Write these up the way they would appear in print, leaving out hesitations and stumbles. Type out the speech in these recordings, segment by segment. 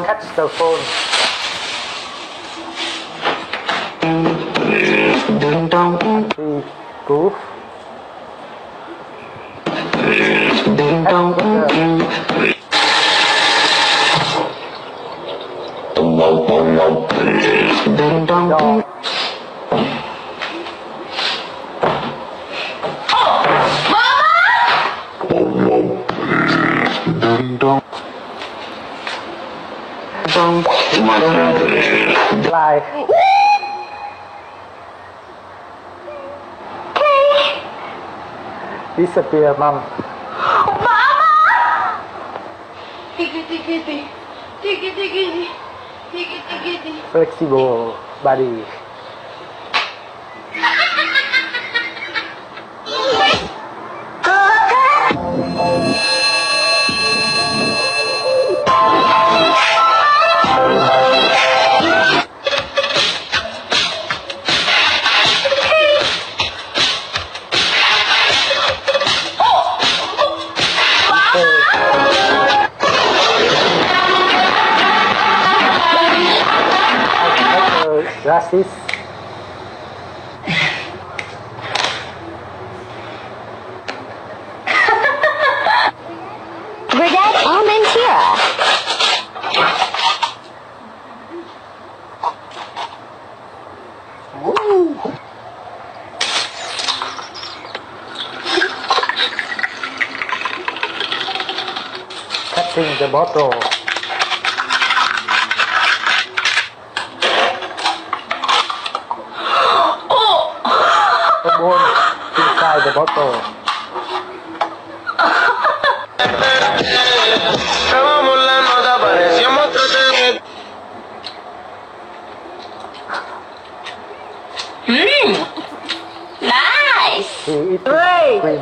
Catch the phone. Goof. Fly. Disappear, mom. Flexible body. Racist. Burdette and Tira. Catching the bottle. The bone inside the bottle. Nice. He eats cream.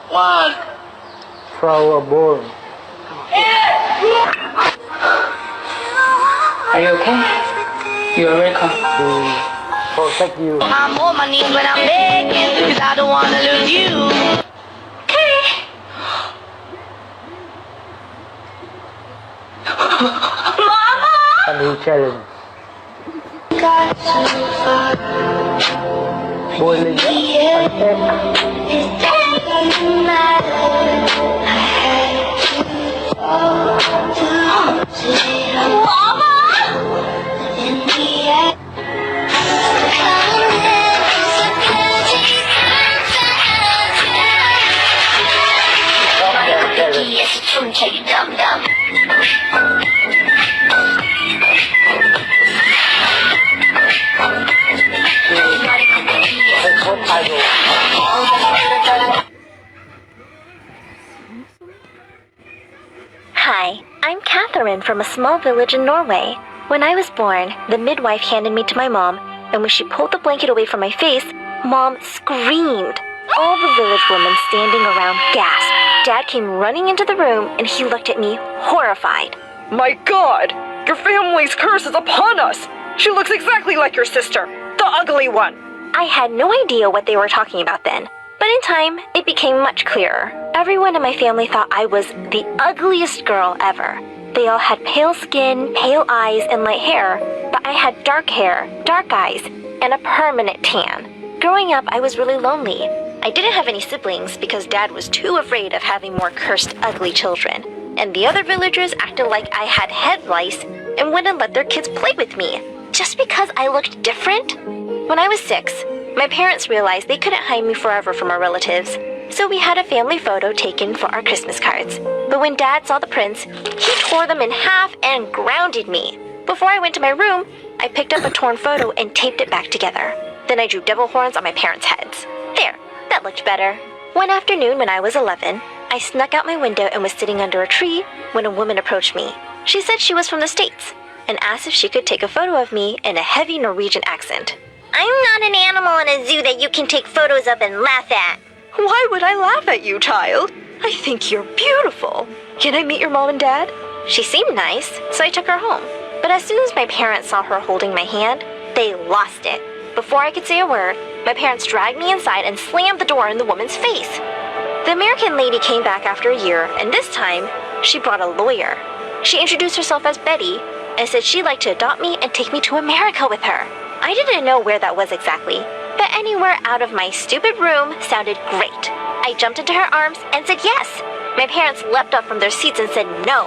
1. Throw a bone. Are you okay? You already come. To protect you. I'm on my knees when I'm begging, cause I don't wanna lose you. Okay. Mama! A new challenge. Boiling an egg. Hi, I'm Catherine from a small village in Norway. When I was born, the midwife handed me to my mom, and when she pulled the blanket away from my face, Mom screamed. All the village women standing around gasped. Dad came running into the room, and he looked at me, horrified. My God! Your family's curse is upon us! She looks exactly like your sister, the ugly one! I had no idea what they were talking about then, but in time, it became much clearer. Everyone in my family thought I was the ugliest girl ever. They all had pale skin, pale eyes, and light hair, but I had dark hair, dark eyes, and a permanent tan. Growing up, I was really lonely. I didn't have any siblings because Dad was too afraid of having more cursed, ugly children. And the other villagers acted like I had head lice and wouldn't let their kids play with me, just because I looked different. When I was 6, my parents realized they couldn't hide me forever from our relatives, so we had a family photo taken for our Christmas cards. But when Dad saw the prints, he tore them in half and grounded me. Before I went to my room, I picked up a torn photo and taped it back together. Then I drew devil horns on my parents' heads. There, that looked better. One afternoon when I was 11, I snuck out my window and was sitting under a tree when a woman approached me. She said she was from the States and asked if she could take a photo of me in a heavy Norwegian accent. I'm not an animal in a zoo that you can take photos of and laugh at. Why would I laugh at you, child? I think you're beautiful. Can I meet your mom and dad? She seemed nice, so I took her home. But as soon as my parents saw her holding my hand, they lost it. Before I could say a word, my parents dragged me inside and slammed the door in the woman's face. The American lady came back after a year, and this time, she brought a lawyer. She introduced herself as Betty and said she'd like to adopt me and take me to America with her. I didn't know where that was exactly, but anywhere out of my stupid room sounded great. I jumped into her arms and said yes. My parents leapt up from their seats and said no.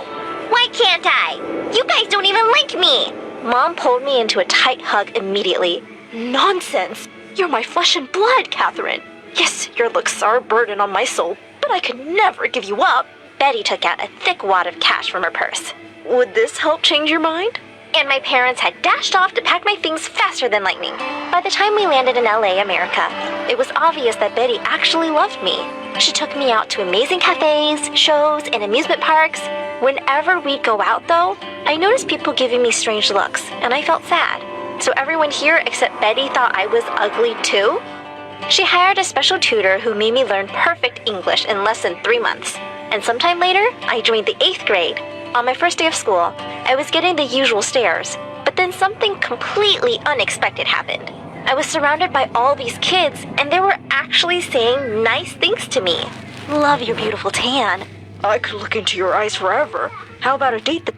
Why can't I? You guys don't even like me. Mom pulled me into a tight hug immediately. Nonsense! You're my flesh and blood, Catherine. Yes, your looks are a burden on my soul, but I could never give you up. Betty took out a thick wad of cash from her purse. Would this help change your mind? And my parents had dashed off to pack my things faster than lightning. By the time we landed in LA, America, it was obvious that Betty actually loved me. She took me out to amazing cafes, shows, and amusement parks. Whenever we'd go out, though, I noticed people giving me strange looks, and I felt sad. So everyone here except Betty thought I was ugly too? She hired a special tutor who made me learn perfect English in less than 3 months. And sometime later, I joined the 8th grade. On my first day of school, I was getting the usual stares, but then something completely unexpected happened. I was surrounded by all these kids, and they were actually saying nice things to me. Love your beautiful tan. I could look into your eyes forever. How about a date that...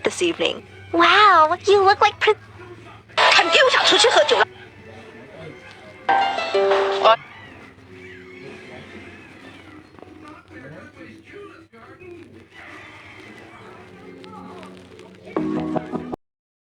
This evening. Wow, you look like 肯定想出去喝酒了。